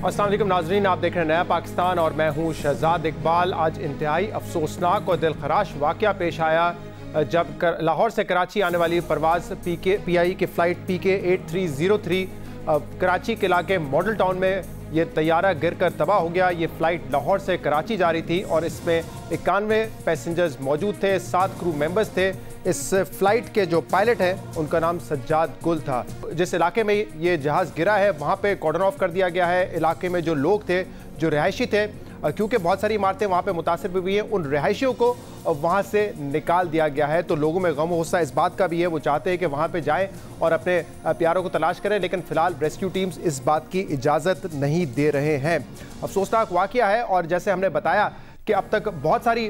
अस्सलाम वालेकुम नाजरीन, आप देख रहे हैं नया पाकिस्तान और मैं हूं शहजाद इकबाल। आज इंतहाई अफसोसनाक और दिलखराश वाक़या पेश आया जब लाहौर से कराची आने वाली परवाज़ PI की फ़्लाइट PK 8303 कराची के इलाके मॉडल टाउन में ये तैयारा गिरकर तबाह हो गया। ये फ़्लाइट लाहौर से कराची जा रही थी और इसमें 91 पैसेंजर्स मौजूद थे, 7 क्रू मेंबर्स थे। इस फ़्लाइट के जो पायलट हैं उनका नाम सज्जाद गुल था। जिस इलाके में ये जहाज़ गिरा है वहाँ पे कॉर्डन ऑफ कर दिया गया है। इलाके में जो लोग थे, जो रिहायशी थे, क्योंकि बहुत सारी इमारतें वहाँ पे मुतासिर भी हुई हैं, उन रिहायशियों को वहाँ से निकाल दिया गया है। तो लोगों में गम गुस्सा इस बात का भी है, वो चाहते हैं कि वहाँ पे जाएं और अपने प्यारों को तलाश करें, लेकिन फ़िलहाल रेस्क्यू टीम्स इस बात की इजाज़त नहीं दे रहे हैं। अफसोसनाक वाक़या है और जैसे हमने बताया कि अब तक बहुत सारी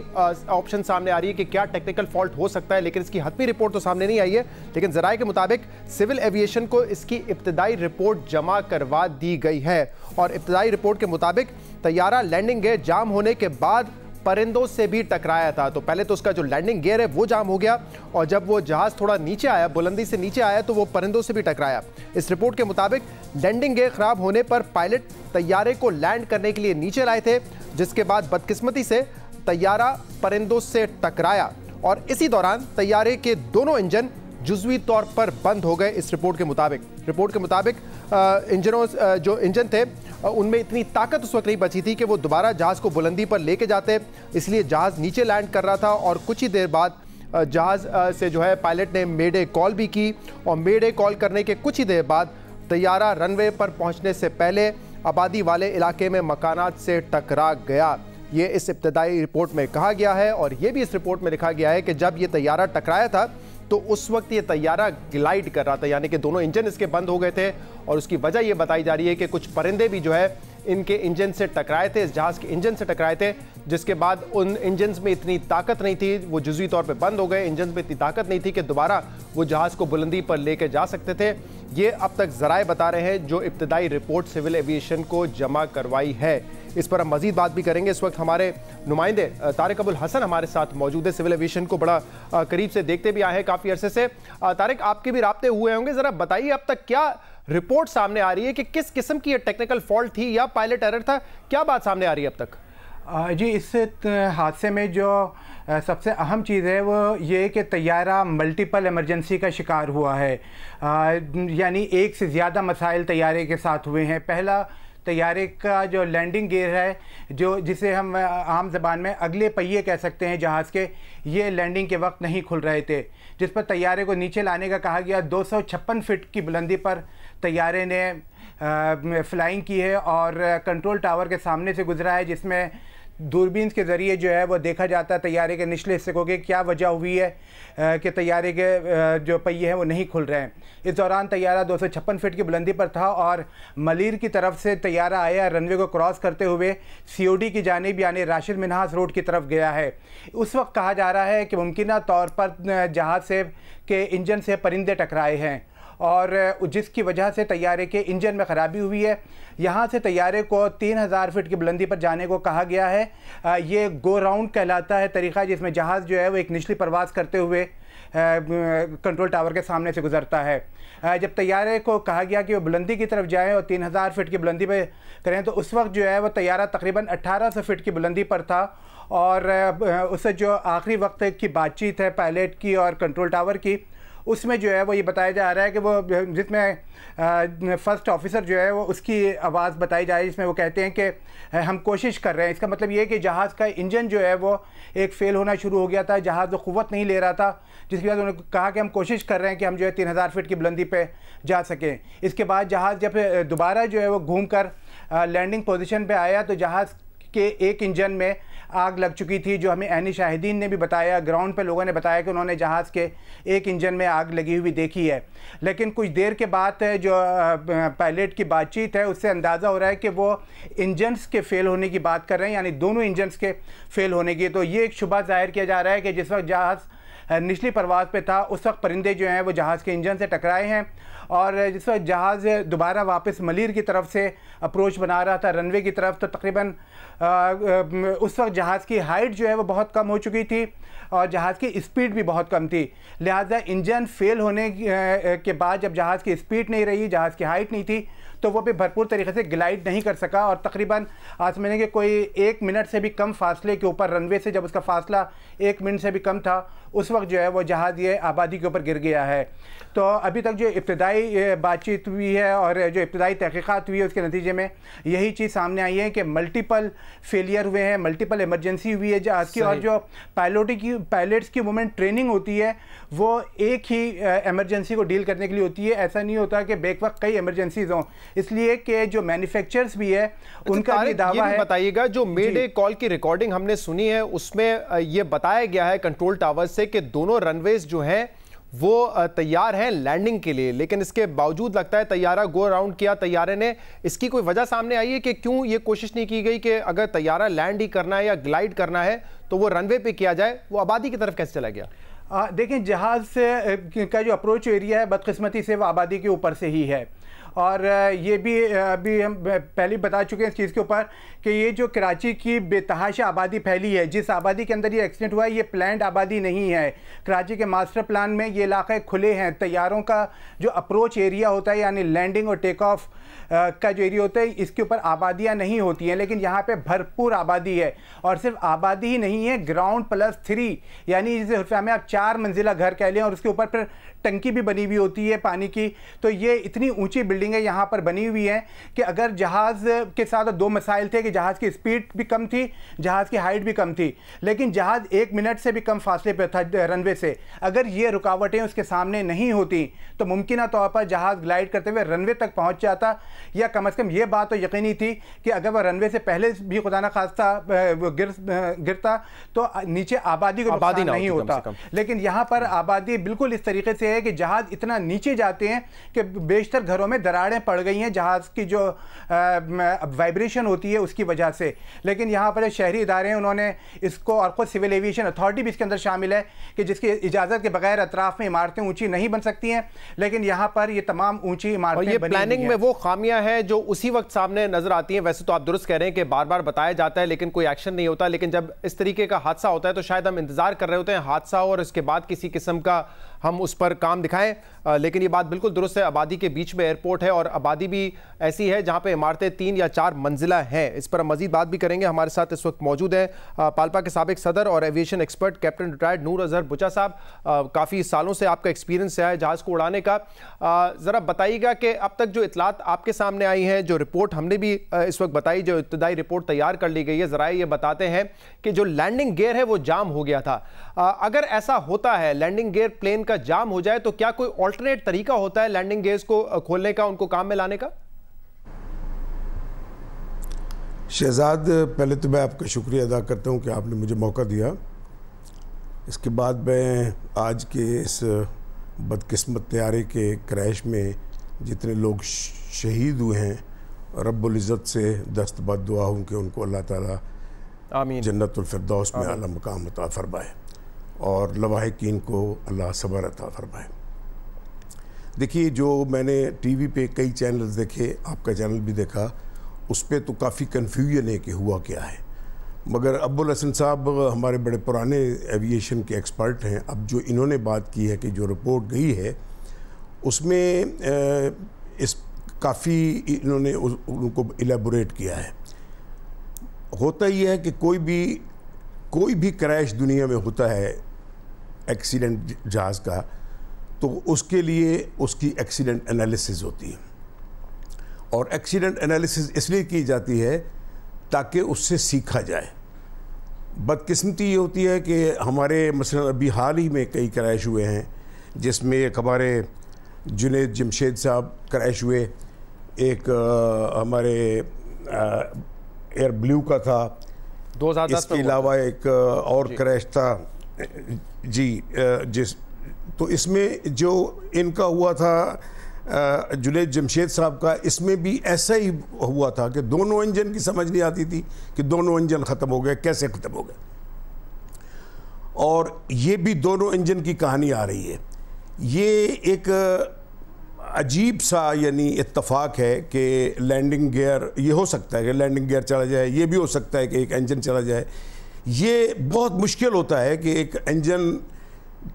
ऑप्शन सामने आ रही है कि क्या टेक्निकल फॉल्ट हो सकता है, लेकिन इसकी हतमी रिपोर्ट तो सामने नहीं आई है। लेकिन ज़राए के मुताबिक सिविल एविएशन को इसकी इब्तदाई रिपोर्ट जमा करवा दी गई है और इब्तदाई रिपोर्ट के मुताबिक तैयारा लैंडिंग गियर जाम होने के बाद परिंदों से भी टकराया था। तो पहले तो उसका जो लैंडिंग गियर है वो जाम हो गया और जब वो जहाज़ थोड़ा नीचे आया, बुलंदी से नीचे आया, तो वो परिंदों से भी टकराया। इस रिपोर्ट के मुताबिक लैंडिंग गियर खराब होने पर पायलट तैयारे को लैंड करने के लिए नीचे लाए थे, जिसके बाद बदकिस्मती से तैयारा परिंदों से टकराया और इसी दौरान तैयारे के दोनों इंजन जुज़वी तौर पर बंद हो गए। इस रिपोर्ट के मुताबिक जो इंजन थे उनमें इतनी ताकत उस वक्त नहीं बची थी कि वो दोबारा जहाज़ को बुलंदी पर लेके जाते, इसलिए जहाज़ नीचे लैंड कर रहा था और कुछ ही देर बाद जहाज़ से जो है पायलट ने मेडे कॉल भी की और मेडे कॉल करने के कुछ ही देर बाद तैयारा रनवे पर पहुंचने से पहले आबादी वाले इलाके में मकानात से टकरा गया। ये इस इब्तदाई रिपोर्ट में कहा गया है और ये भी इस रिपोर्ट में लिखा गया है कि जब ये तैयारा टकराया था तो उस वक्त ये तैयारा ग्लाइड कर रहा था, यानी कि दोनों इंजन इसके बंद हो गए थे और उसकी वजह ये बताई जा रही है कि कुछ परिंदे भी जो है इनके इंजन से टकराए थे, इस जहाज़ के इंजन से टकराए थे, जिसके बाद उन इंजन में इतनी ताकत नहीं थी, वो जुज़वी तौर पे बंद हो गए। इंजन में इतनी ताकत नहीं थी कि दोबारा वो जहाज़ को बुलंदी पर लेके जा सकते थे। ये अब तक ज़राए बता रहे हैं जो इब्तदाई रिपोर्ट सिविल एविएशन को जमा करवाई है। इस पर हम मजीद बात भी करेंगे। इस वक्त हमारे नुमाइंदे तारिक अबुल हसन हमारे साथ मौजूद है, सिविल एविएशन को बड़ा करीब से देखते भी आए हैं काफ़ी अरसे से। तारिक, आपके भी राब्ते हुए होंगे, ज़रा बताइए अब तक क्या रिपोर्ट सामने आ रही है कि किस किस्म की टेक्निकल फॉल्ट थी या पायलट एरर था, क्या बात सामने आ रही है अब तक? जी, इस हादसे में जो सबसे अहम चीज़ है वो ये कि तैयारा मल्टीपल इमरजेंसी का शिकार हुआ है, यानी एक से ज़्यादा मसाइल तैयारे के साथ हुए हैं। पहला, तैयारे का जो लैंडिंग गियर है, जो जिसे हम आम ज़बान में अगले पहिए कह सकते हैं जहाज़ के, ये लैंडिंग के वक्त नहीं खुल रहे थे, जिस पर तैयारे को नीचे लाने का कहा गया। 256 फीट की बुलंदी पर तैयारे ने फ्लाइंग की है और कंट्रोल टावर के सामने से गुजरा है, जिसमें दूरबीन के ज़रिए जो है वो देखा जाता है तैयारे के निचले हिस्से को कि क्या वजह हुई है कि तैयारे के जो पहिए हैं वो नहीं खुल रहे हैं। इस दौरान तैयारा 256 फीट की बुलंदी पर था और मलीर की तरफ से तैयारा आया, रनवे को क्रॉस करते हुए COD की जानिब यानी राशिद मिन्हास रोड की तरफ गया है। उस वक्त कहा जा रहा है कि मुमकिना तौर पर जहाज़ से के इंजन से परिंदे टकराए हैं और जिसकी वजह से तैयारे के इंजन में ख़राबी हुई है। यहाँ से तैयारे को 3000 फीट की बुलंदी पर जाने को कहा गया है। ये गो राउंड कहलाता है तरीक़ा, जिसमें जहाज़ जो है वो एक निचली परवाज़ करते हुए कंट्रोल टावर के सामने से गुजरता है। जब तैयारे को कहा गया कि वो बुलंदी की तरफ जाएं और 3000 फीट की बुलंदी पे करें, तो उस वक्त जो है वो तैयारा तकरीबन 1800 फीट की बुलंदी पर था और उससे जो आखिरी वक्त की बातचीत है पायलट की और कंट्रोल टावर की, उसमें जो है वो ये बताया जा रहा है कि वो जिसमें फर्स्ट ऑफिसर जो है वो उसकी आवाज़ बताई जा रही है, जिसमें वो कहते हैं कि हम कोशिश कर रहे हैं। इसका मतलब ये है कि जहाज़ का इंजन जो है वो एक फ़ेल होना शुरू हो गया था, जहाज़ वो क़ुव्वत नहीं ले रहा था, जिसके बाद उन्होंने कहा कि हम कोशिश कर रहे हैं कि हम जो है 3000 फीट की बुलंदी पे जा सकें। इसके बाद जहाज़ जब दोबारा जो है वो घूम कर लैंडिंग पोजीशन पे आया तो जहाज़ के एक इंजन में आग लग चुकी थी, जो हमें ऐनी शाहिदीन ने भी बताया, ग्राउंड पे लोगों ने बताया कि उन्होंने जहाज़ के एक इंजन में आग लगी हुई देखी है। लेकिन कुछ देर के बाद जो पायलट की बातचीत है उससे अंदाज़ा हो रहा है कि वो इंजन्स के फ़ेल होने की बात कर रहे हैं, यानी दोनों इंजन्स के फ़ेल होने की। तो ये एक शुबा ज़ाहिर किया जा रहा है कि जिस वक्त जहाज़ निचली परवाज़ पे था उस वक्त परिंदे जो हैं वो जहाज़ के इंजन से टकराए हैं और जिस वक्त जहाज़ दोबारा वापस मलीर की तरफ से अप्रोच बना रहा था रनवे की तरफ, तो तकरीबन उस वक्त जहाज़ की हाइट जो है वो बहुत कम हो चुकी थी और जहाज़ की स्पीड भी बहुत कम थी। लिहाजा इंजन फेल होने के बाद जब जहाज़ की स्पीड नहीं रही, जहाज़ की हाइट नहीं थी, तो वो भी भरपूर तरीके से ग्लाइड नहीं कर सका और तकरीबन आज मैंने कि कोई 1 मिनट से भी कम फासले के ऊपर रनवे से जब उसका फासला 1 मिनट से भी कम था उस वक्त जो है वो जहाज़ ये आबादी के ऊपर गिर गया है। तो अभी तक जो इब्तदाई बातचीत हुई है और जो इब्तदाई तहकीकात हुई है उसके नतीजे में यही चीज़ सामने आई है कि मल्टीपल फेलियर हुए हैं, मल्टीपल इमरजेंसी हुई है जहाज़ की, और जो पायलट्स की वुमेन ट्रेनिंग होती है वो एक ही इमरजेंसी को डील करने के लिए होती है। ऐसा नहीं होता कि बेक वक्त कई इमरजेंसीज हों, इसलिए कि जो मैन्युफैक्चरर्स भी है उनका भी दावा है। बताइएगा, जो मेडे कॉल की रिकॉर्डिंग हमने सुनी है उसमें ये बताया गया है कंट्रोल टावर से कि दोनों रनवेज जो हैं वो तैयार हैं लैंडिंग के लिए, लेकिन इसके बावजूद लगता है तैयारा गो अराउंड किया तैयारे ने। इसकी कोई वजह सामने आई है कि क्यों ये कोशिश नहीं की गई कि अगर तैयारा लैंड ही करना है या ग्लाइड करना है तो वो रनवे पे किया जाए, वो आबादी की तरफ कैसे चला गया? देखें, जहाज़ से का जो अप्रोच एरिया है बदकिस्मती से वो आबादी के ऊपर से ही है, और ये भी अभी हम पहले बता चुके हैं इस चीज़ के ऊपर कि ये जो कराची की बेतहाशा आबादी फैली है, जिस आबादी के अंदर ये एक्सीडेंट हुआ है, ये प्लान्ड आबादी नहीं है। कराची के मास्टर प्लान में ये इलाके खुले हैं, तैयारों का जो अप्रोच एरिया होता है यानी लैंडिंग और टेक ऑफ का जो एरिया होता है इसके ऊपर आबादियाँ नहीं होती हैं, लेकिन यहाँ पे भरपूर आबादी है। और सिर्फ आबादी ही नहीं है, ग्राउंड +3 यानी जिसे उर्फ़ा में आप 4 मंजिला घर कह लें और उसके ऊपर फिर टंकी भी बनी हुई होती है पानी की। तो ये इतनी ऊंची बिल्डिंगें यहाँ पर बनी हुई हैं कि अगर जहाज़ के साथ 2 मसाइल थे कि जहाज़ की स्पीड भी कम थी, जहाज़ की हाइट भी कम थी, लेकिन जहाज़ 1 मिनट से भी कम फासले पर था रनवे से। अगर ये रुकावटें उसके सामने नहीं होती तो मुमकिन तौर पर जहाज़ ग्लाइड करते हुए रनवे तक पहुँच जाता, या कम अज़ कम ये बात तो यकीनी थी कि अगर वह रनवे से पहले भी खुदा न खास्ता गिरता तो नीचे आबादी को नुकसान नहीं होता। लेकिन यहाँ पर आबादी बिल्कुल इस तरीके से है कि जहाज़ इतना नीचे जाते हैं कि बेशतर घरों में दरारें पड़ गई हैं जहाज़ की जो वाइब्रेशन होती है उसकी वजह से। लेकिन यहाँ पर शहरी इदारे हैं, उन्होंने इसको, और खुद सिविल एविएशन अथॉरिटी भी इसके अंदर शामिल है कि जिसकी इजाज़त के बगैर अतराफ़ में इमारतें ऊँची नहीं बन सकती हैं, लेकिन यहाँ पर ये तमाम ऊँची इमारतें बनी। प्लानिंग में वो खामियां हैं जो उसी वक्त सामने नजर आती हैं। वैसे तो आप दुरुस्त कह रहे हैं कि बार बार बताया जाता है लेकिन कोई एक्शन नहीं होता, लेकिन जब इस तरीके का हादसा होता है तो शायद हम इंतजार कर रहे होते हैं हादसा और इसके बाद किसी किस्म का हम उस पर काम दिखाएं। लेकिन ये बात बिल्कुल दुरुस्त है, आबादी के बीच में एयरपोर्ट है और आबादी भी ऐसी है जहां पे इमारतें 3 या 4 मंजिला हैं। इस पर हम मजीद बात भी करेंगे। हमारे साथ इस वक्त मौजूद हैं पालपा के साबिक सदर और एविएशन एक्सपर्ट कैप्टन रिटायर्ड नूर अजहर बुचा साहब। काफ़ी सालों से आपका एक्सपीरियंस है जहाज़ को उड़ाने का। ज़रा बताइएगा कि अब तक जो इतलात आपके सामने आई हैं, जो रिपोर्ट हमने भी इस वक्त बताई, जो इब्तदाई रिपोर्ट तैयार कर ली गई है, ज़रा ये बताते हैं कि जो लैंडिंग गियर है वो जाम हो गया था। अगर ऐसा होता है, लैंडिंग गियर प्लेन का जाम हो जाए, तो क्या कोई ऑल्टरनेट तरीका होता है लैंडिंग गियर्स को खोलने का, उनको काम में लाने का? शहजाद, पहले तो मैं आपका शुक्रिया अदा करता हूं कि आपने मुझे मौका दिया। इसके बाद मैं आज के इस बदकिस्मत तैयारे के क्रैश में जितने लोग शहीद हुए हैं, रब्बुल इज़्ज़त से दस्तबद दुआ हूँ कि उनको अल्लाह ताला आमीन जन्नतुल फिरदौस में आला मकाम अता फरमाए और लवाहिकीन को अल्लाह सब्र अता फरमाए। देखिए, जो मैंने टीवी पे कई चैनल्स देखे, आपका चैनल भी देखा, उस पर तो काफ़ी कन्फ्यूजन है कि हुआ क्या है, मगर अब्बुल हसन साहब हमारे बड़े पुराने एविएशन के एक्सपर्ट हैं। अब जो इन्होंने बात की है कि जो रिपोर्ट गई है उसमें इस काफ़ी इन्होंने उनको इलेबोरेट किया है। होता ही है कि कोई भी क्रैश दुनिया में होता है एक्सीडेंट जहाज़ का, तो उसके लिए उसकी एक्सीडेंट एनालिसिस होती है, और एक्सीडेंट एनालिसिस इसलिए की जाती है ताकि उससे सीखा जाए। बदकिस्मती ये होती है कि हमारे मसलन अभी हाल ही में कई क्रैश हुए हैं, जिसमें एक हमारे जुनैद जमशेद साहब क्रैश हुए, एक हमारे एयर ब्लू का था, 2010 इसके अलावा एक और क्रैश था जी तो इसमें जो इनका हुआ था जुनैद जमशेद साहब का, इसमें भी ऐसा ही हुआ था कि दोनों इंजन की समझ नहीं आती थी कि दोनों इंजन ख़त्म हो गए, कैसे ख़त्म हो गए, और ये भी दोनों इंजन की कहानी आ रही है। ये एक अजीब सा यानी इत्तफाक है कि लैंडिंग गियर, ये हो सकता है कि लैंडिंग गियर चला जाए, ये भी हो सकता है कि एक इंजन चला जाए। ये बहुत मुश्किल होता है कि एक इंजन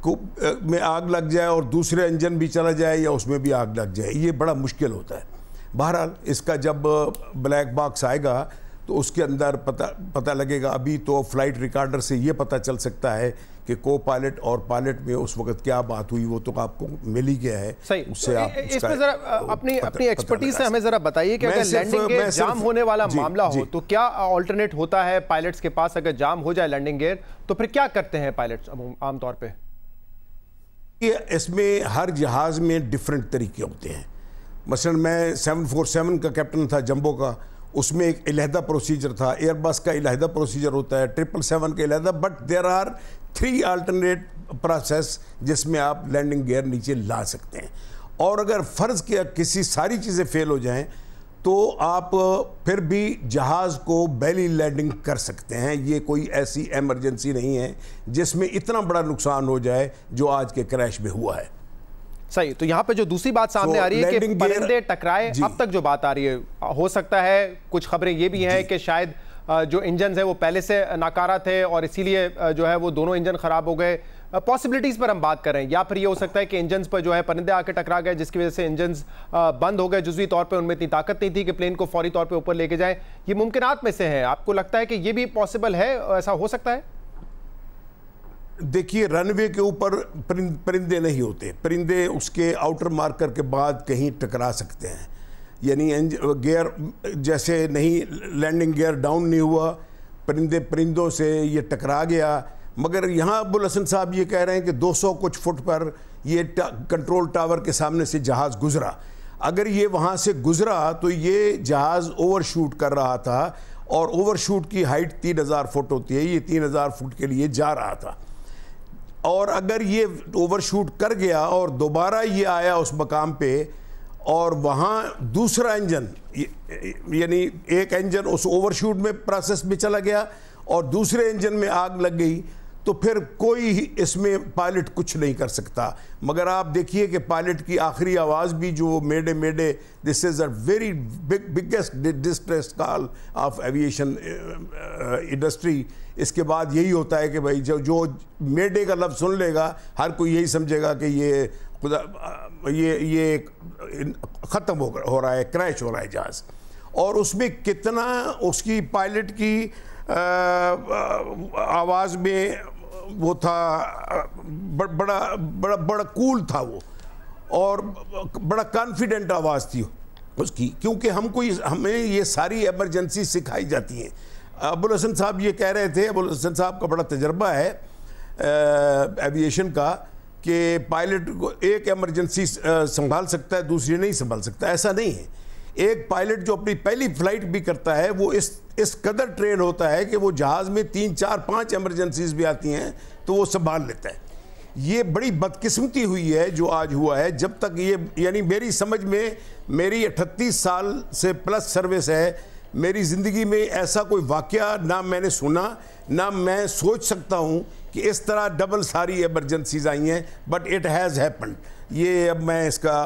को में आग लग जाए और दूसरे इंजन भी चला जाए या उसमें भी आग लग जाए, ये बड़ा मुश्किल होता है। बहरहाल इसका जब ब्लैक बॉक्स आएगा तो उसके अंदर पता लगेगा। अभी तो फ्लाइट रिकॉर्डर से ये पता चल सकता है कि को पायलट और पायलट में उस वक्त क्या बात हुई, वो तो आपको मिल ही गया है। सही, उससे आप इसमें जरा अपनी एक्सपर्टीज से हमें जरा बताइए कि अगर लैंडिंग गियर जाम होने वाला मामला हो तो क्या ऑल्टरनेट होता है पायलट्स के पास? अगर जाम हो जाए लैंडिंग गियर तो फिर क्या करते हैं पायलट्स आमतौर पे? इसमें हर जहाज में डिफरेंट तरीके होते हैं। मसलन मैं 747 का कैप्टन था जंबो का, उसमें एक अलहदा प्रोसीजर था। एयरबस का अलहदा प्रोसीजर होता है, 777 का अलहदा, but there are 3 alternate process जिसमें आप लैंडिंग गियर नीचे ला सकते हैं। और अगर फ़र्ज़ किया किसी सारी चीज़ें फेल हो जाएं तो आप फिर भी जहाज़ को बेली लैंडिंग कर सकते हैं। ये कोई ऐसी एमरजेंसी नहीं है जिसमें इतना बड़ा नुकसान हो जाए जो आज के क्रैश में हुआ है। सही, तो यहाँ पे जो दूसरी बात सामने आ रही है कि परिंदे टकराए, अब तक जो बात आ रही है, हो सकता है कुछ खबरें ये भी हैं कि शायद जो इंजन है वो पहले से नाकारा थे और इसीलिए जो है वो दोनों इंजन खराब हो गए। पॉसिबिलिटीज़ पर हम बात कर रहे हैं, या फिर ये हो सकता है कि इंजन पर जो है परिंदे आके टकरा गए जिसकी वजह से इंजन बंद हो गए जुज़वी तौर पे, उनमें इतनी ताकत नहीं थी कि प्लेन को फौरी तौर पे ऊपर लेके जाए। ये मुमकिनात में से है। आपको लगता है कि ये भी पॉसिबल है, ऐसा हो सकता है? देखिए, रनवे के ऊपर परिंदे नहीं होते। परिंदे उसके आउटर मार्कर के बाद कहीं टकरा सकते हैं, यानी गियर जैसे नहीं, लैंडिंग गियर डाउन नहीं हुआ, परिंदों से ये टकरा गया। मगर यहाँ अब्दुल हसन साहब ये कह रहे हैं कि 200 कुछ फुट पर ये कंट्रोल टावर के सामने से जहाज़ गुजरा। अगर ये वहाँ से गुजरा तो ये जहाज़ ओवरशूट कर रहा था, और ओवरशूट की हाइट 3000 फुट होती है, ये 3000 फुट के लिए जा रहा था। और अगर ये ओवरशूट कर गया और दोबारा ये आया उस मकाम पे और वहाँ दूसरा इंजन, यानी एक इंजन उस ओवरशूट में प्रोसेस में चला गया और दूसरे इंजन में आग लग गई, तो फिर कोई इसमें पायलट कुछ नहीं कर सकता। मगर आप देखिए कि पायलट की आखिरी आवाज़ भी जो mayday mayday, this is a very biggest distress call of aviation industry, इसके बाद यही होता है कि भाई जो मेडे का लफ्ज़ सुन लेगा हर कोई यही समझेगा कि ये ख़त्म हो रहा है, क्रैश हो रहा है जहाज़। और उसमें कितना उसकी पायलट की आवाज़ में वो था, बड़ा बड़ा बड़ा कूल था वो, और बड़ा कॉन्फिडेंट आवाज़ थी उसकी, क्योंकि हमें ये सारी एमरजेंसी सिखाई जाती हैं। अब्दुल हसन साहब ये कह रहे थे, अब्दुल हसन साहब का बड़ा तजर्बा है एविएशन का, कि पायलट को एक एमरजेंसी संभाल सकता है, दूसरी नहीं संभाल सकता। ऐसा नहीं है। एक पायलट जो अपनी पहली फ्लाइट भी करता है वो इस कदर ट्रेन होता है कि वो जहाज़ में 3, 4, 5 एमरजेंसीज भी आती हैं तो वो संभाल लेता है। ये बड़ी बदकिस्मती हुई है जो आज हुआ है। जब तक ये, यानी मेरी समझ में, मेरी 38 साल से प्लस सर्विस है, मेरी ज़िंदगी में ऐसा कोई वाक़या ना मैंने सुना, ना मैं सोच सकता हूँ कि इस तरह डबल सारी एमरजेंसीज आई हैं, बट इट हैज़ हैपन्ड। ये अब मैं इसका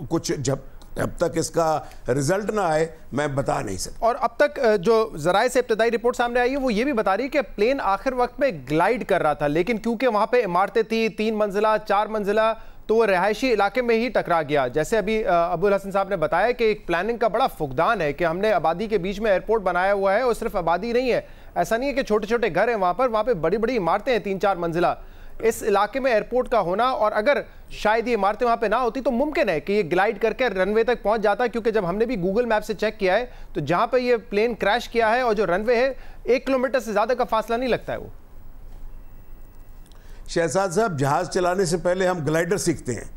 कुछ अब तक इसका रिजल्ट ना आए मैं बता नहीं सकता। और अब तक जो ज़राए से इब्तदाई रिपोर्ट सामने आई है वो ये भी बता रही है कि प्लेन आखिर वक्त में ग्लाइड कर रहा था, लेकिन क्योंकि वहाँ पे इमारतें थी 3 मंजिला 4 मंजिला, तो वो रहायशी इलाके में ही टकरा गया। जैसे अभी अब्दुल हसन साहब ने बताया कि एक प्लानिंग का बड़ा फुकदान है कि हमने आबादी के बीच में एयरपोर्ट बनाया हुआ है, और सिर्फ आबादी नहीं है, ऐसा नहीं है कि छोटे छोटे घर हैं वहाँ पे बड़ी बड़ी इमारतें हैं 3-4 मंजिला। इस इलाके में एयरपोर्ट का होना, और अगर शायद ये इमारतें वहाँ पे ना होती तो मुमकिन है कि ये ग्लाइड करके रनवे तक पहुँच जाता, क्योंकि जब हमने भी गूगल मैप से चेक किया है तो जहाँ पे ये प्लेन क्रैश किया है और जो रनवे है 1 किलोमीटर से ज़्यादा का फासला नहीं लगता है वो। शहजाद साहब, जहाज़ चलाने से पहले हम ग्लाइडर सीखते हैं,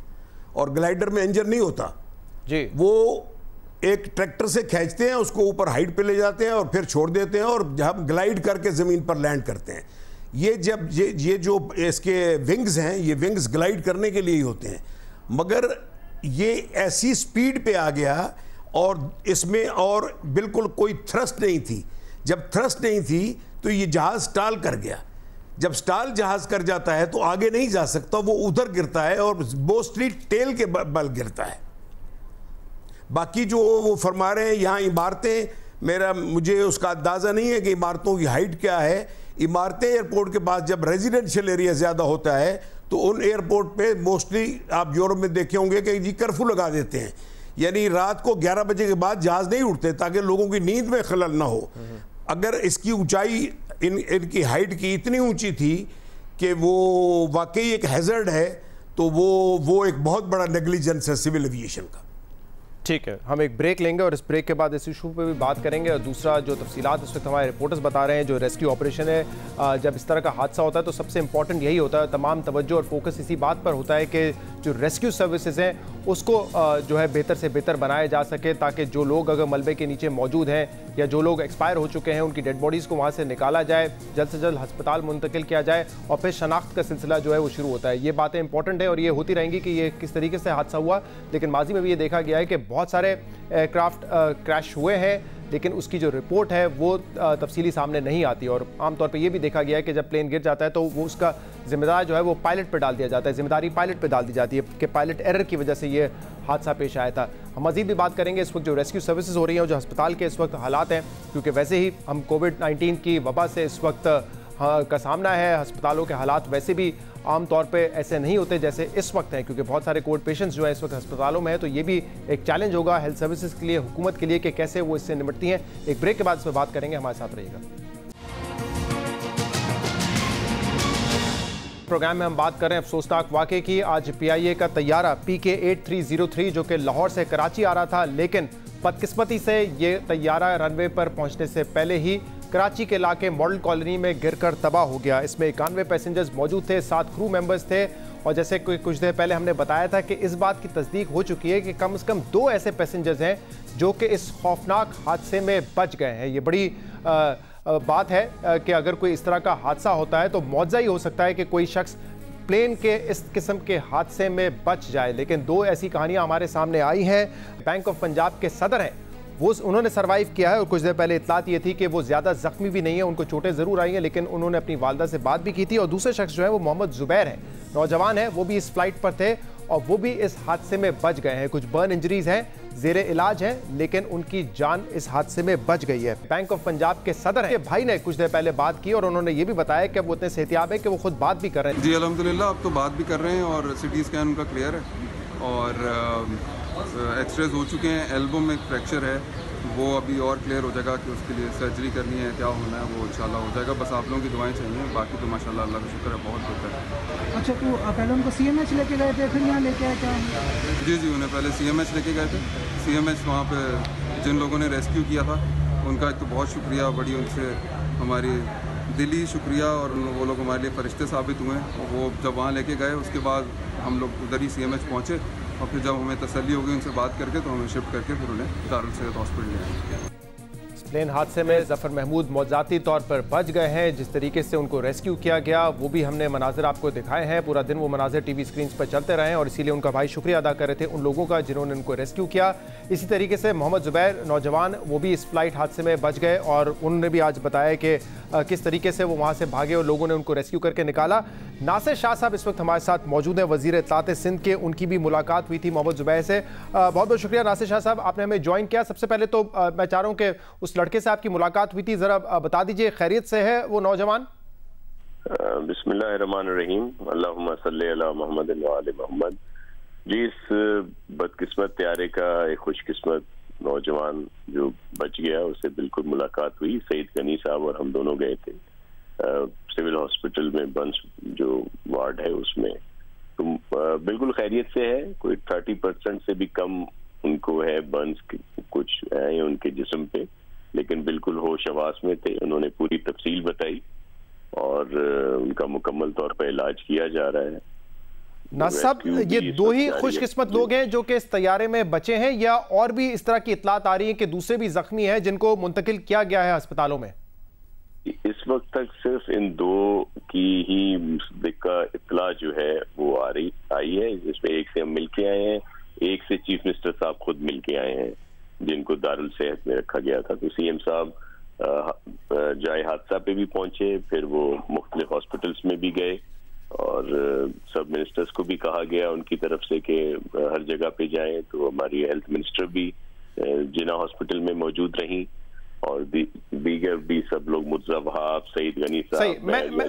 और ग्लाइडर में इंजन नहीं होता जी, वो एक ट्रैक्टर से खींचते हैं, उसको ऊपर हाइट पे ले जाते हैं और फिर छोड़ देते हैं, और जब ग्लाइड करके ज़मीन पर लैंड करते हैं। ये जब ये जो इसके विंग्स हैं, ये विंग्स ग्लाइड करने के लिए ही होते हैं, मगर ये ऐसी स्पीड पे आ गया और इसमें और बिल्कुल कोई थ्रस्ट नहीं थी। जब थ्रस्ट नहीं थी तो ये जहाज़ स्टाल कर गया। जब स्टाल जहाज़ कर जाता है तो आगे नहीं जा सकता, वो उधर गिरता है और मोस्टली टेल के बल गिरता है। बाकी जो वो फरमा रहे हैं यहाँ इमारतें, मुझे उसका अंदाज़ा नहीं है कि इमारतों की हाइट क्या है। इमारतें एयरपोर्ट के पास जब रेजिडेंशियल एरिया ज़्यादा होता है तो उन एयरपोर्ट पे मोस्टली आप यूरोप में देखे होंगे कि जी कर्फ्यू लगा देते हैं यानी रात को 11 बजे के बाद जहाज नहीं उड़ते ताकि लोगों की नींद में खलल ना हो। अगर इसकी ऊंचाई इनकी हाइट की इतनी ऊंची थी कि वो वाकई एक हैजर्ड है, तो वो एक बहुत बड़ा नेग्लिजेंस है सिविल एविएशन का। ठीक है, हम एक ब्रेक लेंगे और इस ब्रेक के बाद इस इशू पे भी बात करेंगे। और दूसरा जो तफसीलात इस वक्त हमारे रिपोर्टर्स बता रहे हैं, जो रेस्क्यू ऑपरेशन है, जब इस तरह का हादसा होता है तो सबसे इंपॉर्टेंट यही होता है, तमाम तवज्जो और फोकस इसी बात पर होता है कि जो रेस्क्यू सर्विसेज हैं उसको जो है बेहतर से बेहतर बनाया जा सके, ताकि जो लोग अगर मलबे के नीचे मौजूद हैं या जो लोग एक्सपायर हो चुके हैं उनकी डेड बॉडीज़ को वहाँ से निकाला जाए, जल्द से जल्द हस्पताल मुंतकिल किया जाए और फिर शनाख्त का सिलसिला जो है वो शुरू होता है। ये बातें इंपॉर्टेंट है और ये होती रहेंगी कि ये किस तरीके से हादसा हुआ। लेकिन माजी में भी ये देखा गया है कि बहुत सारे एयरक्राफ्ट क्रैश हुए हैं, लेकिन उसकी जो रिपोर्ट है वो तफसीली सामने नहीं आती। और आमतौर पे ये भी देखा गया है कि जब प्लेन गिर जाता है तो वो उसका जिम्मेदार जो है वो पायलट पर डाल दिया जाता है, जिम्मेदारी पायलट पर डाल दी जाती है कि पायलट एरर की वजह से ये हादसा पेश आया था। हम मज़ीद भी बात करेंगे इस वक्त जो रेस्क्यू सर्विसेज हो रही हैं और जो अस्पताल के इस वक्त हालात हैं, क्योंकि वैसे ही हम कोविड-19 की वबा से इस वक्त का सामना है। अस्पतालों के हालात वैसे भी आम तौर पे ऐसे नहीं होते जैसे इस वक्त हैं, क्योंकि बहुत सारे कोविड पेशेंट्स जो है इस वक्त अस्पतालों में है। तो ये भी एक चैलेंज होगा हेल्थ सर्विसेज के लिए, हुकूमत के लिए, कि कैसे वो इससे निपटती हैं। एक ब्रेक के बाद इस पर बात करेंगे, हमारे साथ रहिएगा। प्रोग्राम में हम बात कर रहे हैं अफसोसनाक वाक़े की। आज PIA का तैयारा PK 8303 जो कि लाहौर से कराची आ रहा था, लेकिन बदकिस्मती से ये तैयारा रनवे पर पहुंचने से पहले ही कराची के इलाके मॉडल कॉलोनी में गिरकर तबाह हो गया। इसमें 91 पैसेंजर्स मौजूद थे, 7 क्रू मेंबर्स थे। और जैसे कुछ देर पहले हमने बताया था कि इस बात की तस्दीक हो चुकी है कि कम से कम 2 ऐसे पैसेंजर्स हैं जो कि इस खौफनाक हादसे में बच गए हैं। ये बड़ी बात है कि अगर कोई इस तरह का हादसा होता है तो मौजज़ा ही हो सकता है कि कोई शख्स प्लेन के इस किस्म के हादसे में बच जाए, लेकिन 2 ऐसी कहानियां हमारे सामने आई हैं। बैंक ऑफ पंजाब के सदर हैं, वो उन्होंने सर्वाइव किया है और कुछ देर पहले इतलात ये थी कि वो ज़्यादा ज़ख्मी भी नहीं है, उनको चोटें ज़रूर आई हैं, लेकिन उन्होंने अपनी वालदा से बात भी की थी। और दूसरे शख्स जो है वो मोहम्मद ज़ुबैर हैं, नौजवान हैं, वो भी इस फ्लाइट पर थे और वो भी इस हादसे में बच गए हैं। कुछ बर्न इंजरीज हैं, ज़ेरे इलाज हैं, लेकिन उनकी जान इस हादसे में बच गई है। बैंक ऑफ पंजाब के सदर हैं, भाई ने कुछ देर पहले बात की और उन्होंने ये भी बताया कि वो इतने सेहतियाब है कि वो खुद बात भी कर रहे हैं। जी अल्हम्दुलिल्लाह, अब तो बात भी कर रहे हैं और CT स्कैन उनका क्लियर है और एक्सरेज हो चुके हैं। एल्बो में फ्रैक्चर है, वो अभी और क्लियर हो जाएगा कि उसके लिए सर्जरी करनी है, क्या होना है वो इंशाल्लाह हो जाएगा। बस आप लोगों की दुआएं चाहिए, बाकी तो माशाल्लाह अल्लाह का शुक्र है बहुत बेहतर है। अच्छा, तो पहले उनको CMH लेके गए थे, फिर यहाँ लेके आए क्या? जी, उन्हें पहले CMH लेके गए थे। CMH वहाँ पे जिन लोगों ने रेस्क्यू किया था उनका एक तो बहुत शुक्रिया, बड़ी उनसे हमारी दिली शुक्रिया, और वो लोग हमारे लिए फरिश्ते साबित हुए। वो जब वहाँ लेके गए उसके बाद हम लोग उधर ही CMH पहुँचे और फिर जब हमें तसल्ली हो गई उनसे बात करके तो हमें शिफ्ट करके फिर उन्हें दारुल सेहत हॉस्पिटल ले आए। प्लेन हादसे में ज़फ़र महमूद मौज़ाती तौर पर बच गए हैं। जिस तरीके से उनको रेस्क्यू किया गया वो भी हमने मनाज़िर आपको दिखाए हैं। पूरा दिन वो मनाज़िर TV स्क्रीन पर चलते रहे और इसीलिए उनका भाई शुक्रिया अदा कर रहे थे उन लोगों का जिन्होंने उनको रेस्क्यू किया। इसी तरीके से मोहम्मद ज़ुबैर नौजवान, वो भी इस फ्लाइट हादसे में बच गए और उन्होंने भी आज बताया कि किस तरीके से वो वहाँ से भागे और लोगों ने उनको रेस्क्यू करके निकाला। नासिर शाह साहब इस वक्त हमारे साथ मौजूद हैं, वज़ीर इत्तलात सिंध के। उनकी भी मुलाकात हुई थी मोहम्मद ज़ुबैर से। बहुत बहुत शुक्रिया नासिर शाह साहब, आपने हमें ज्वाइन किया। सबसे पहले तो मैं चाह रहा हूँ कि उस लड़के से आपकी मुलाकात हुई थी, ज़रा बता दीजिए खैरियत से है वो नौजवान? बिस्मिल्लाहिर्रहमानिर्रहीम, अल्लाहुम्मा सल्ली अला मुहम्मद व आले मुहम्मद। जी, इस बदकिस्मत त्यारे का एक खुशकिस्मत नौजवान जो बच गया उससे बिल्कुल मुलाकात हुई। सईद गनी साहब और हम दोनों गए थे सिविल हॉस्पिटल में, बंस जो वार्ड है उसमें। तो बिल्कुल खैरियत से है, कोई 30% से भी कम उनको है बंस कुछ है उनके जिस्म पे, लेकिन बिल्कुल होश हवास में थे। उन्होंने पूरी तफसील बताई और उनका मुकम्मल तौर पर इलाज किया जा रहा है। नासिर साहब, ये 2 ही खुशकिस्मत लोग हैं जो कि इस तैयारे में बचे हैं, या और भी इस तरह की इतलात आ रही है कि दूसरे भी जख्मी हैं जिनको मुंतकिल किया गया है अस्पतालों में? इस वक्त तक सिर्फ इन 2 की ही इतला जो है वो आई है, जिसमें एक से हम मिल के आए हैं, एक से चीफ मिनिस्टर साहब खुद मिल के आए हैं जिनको दारुल सेहत में रखा गया था। तो CM साहब जाए हादसा पे भी पहुंचे, फिर वो मुख्तलिफ हॉस्पिटल्स में भी गए और सब मिनिस्टर्स को भी कहा गया उनकी तरफ से कि हर जगह पे जाएं। तो हमारी हेल्थ मिनिस्टर भी जिना हॉस्पिटल में मौजूद रहीं और दीगर भी सब लोग, मुर्तज़ा वहाब, सईद गनी साहब। सही,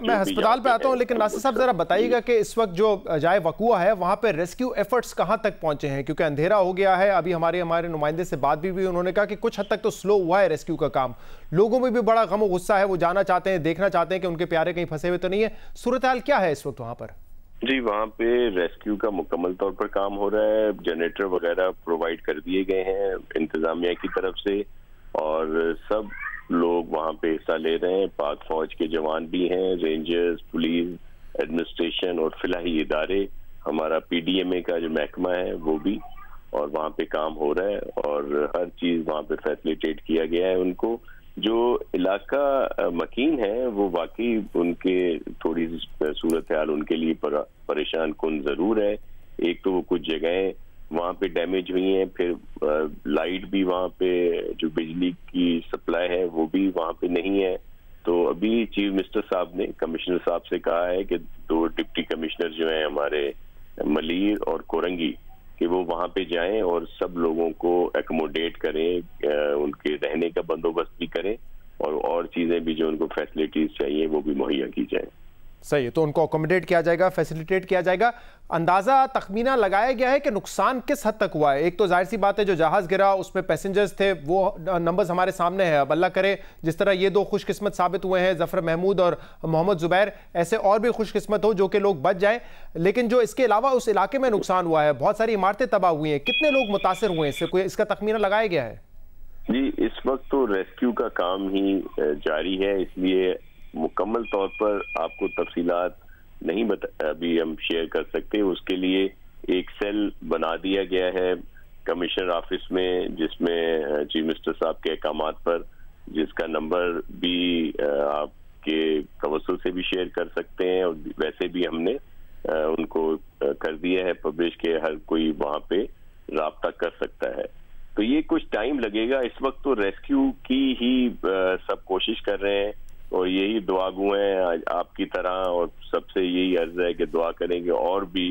मैं अस्पताल पे आता हूं, लेकिन नासिर साहब जरा बताइएगा कि इस वक्त जो जाए वक़ुआ है वहां पे रेस्क्यू एफर्ट्स कहां तक पहुंचे हैं, क्योंकि अंधेरा हो गया है। अभी हमारे नुमाइंदे से बात भी हुई, उन्होंने कहा कि कुछ हद तक तो स्लो हुआ है रेस्क्यू का काम। लोगों में भी बड़ा गम और गुस्सा है, वो जाना चाहते हैं, देखना चाहते हैं कि उनके प्यारे कहीं फंसे हुए तो नहीं है। सूरत हाल क्या है इस वक्त वहां पर? जी, वहाँ पे रेस्क्यू का मुकम्मल तौर पर काम हो रहा है। जनरेटर वगैरह प्रोवाइड कर दिए गए हैं इंतजामिया की तरफ से, और सब लोग वहाँ पे हिस्सा ले रहे हैं। पाक फौज के जवान भी हैं, रेंजर्स, पुलिस, एडमिनिस्ट्रेशन और फिलहाली इदारे, हमारा PDMA का जो महकमा है वो भी, और वहाँ पे काम हो रहा है और हर चीज वहाँ पे फैसिलिटेट किया गया है उनको। जो इलाका मकीन है वो वाकई उनके थोड़ी सूरत हाल उनके लिए परेशान कुन जरूर है। एक तो वो कुछ जगहें वहाँ पे डैमेज हुई हैं, फिर लाइट भी वहाँ पे जो बिजली की सप्लाई है वो भी वहाँ पे नहीं है। तो अभी चीफ मिनिस्टर साहब ने कमिश्नर साहब से कहा है कि 2 डिप्टी कमिश्नर जो हैं हमारे मलीर और कोरंगी, कि वो वहाँ पे जाएं और सब लोगों को एकोमोडेट करें, उनके रहने का बंदोबस्त भी करें और चीजें भी जो उनको फैसिलिटीज चाहिए वो भी मुहैया की जाए। सही है, तो उनको अकोमोडेट किया जाएगा, फैसिलिटेट किया जाएगा। अंदाजा तखमीना लगाया गया है कि नुकसान किस हद तक हुआ है? एक तो जाहिर सी बात है जो जहाज गिरा उसमें पैसेंजर्स थे, वो नंबर्स हमारे सामने है। अब अल्लाह करे जिस तरह ये 2 खुशकिस्मत साबित हुए हैं, जफर महमूद और मोहम्मद जुबैर, ऐसे और भी खुशकिस्मत हो जो कि लोग बच जाएं। लेकिन जो इसके अलावा उस इलाके में नुकसान हुआ है, बहुत सारी इमारतें तबाह हुई हैं, कितने लोग मुतासिर हुए हैं, इससे कोई इसका तखमीना लगाया गया है? जी, इस वक्त तो रेस्क्यू का काम ही जारी है, इसलिए मुकम्मल तौर पर आपको तफसीलात नहीं अभी हम शेयर कर सकते। उसके लिए एक सेल बना दिया गया है कमिश्नर ऑफिस में, जिसमें चीफ मिनिस्टर साहब के अहकामात पर, जिसका नंबर भी आपके तवस्सुल से भी शेयर कर सकते हैं, और वैसे भी हमने उनको कर दिया है पब्लिश के हर कोई वहाँ पे राब्ता कर सकता है। तो ये कुछ टाइम लगेगा। इस वक्त तो रेस्क्यू की ही सब कोशिश कर रहे हैं और यही दुआगो हैं आपकी तरह, और सबसे यही अर्ज है कि दुआ करेंगे और भी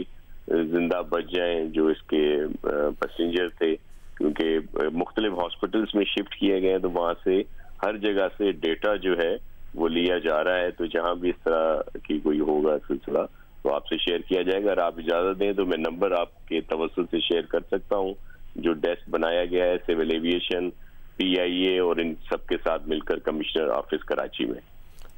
जिंदा बच जाएं जो इसके पैसेंजर थे, क्योंकि मुख्तलिफ हॉस्पिटल्स में शिफ्ट किए गए हैं, तो वहाँ से हर जगह से डेटा जो है वो लिया जा रहा है। तो जहाँ भी इस तरह की कोई होगा सिलसिला तो आपसे शेयर किया जाएगा। अगर आप इजाजत दें तो मैं नंबर आपके तवस्सुल से शेयर कर सकता हूँ, जो डेस्क बनाया गया है सिविल एविएशन, PIA और इन सब के साथ मिलकर कमिश्नर ऑफिस कराची में।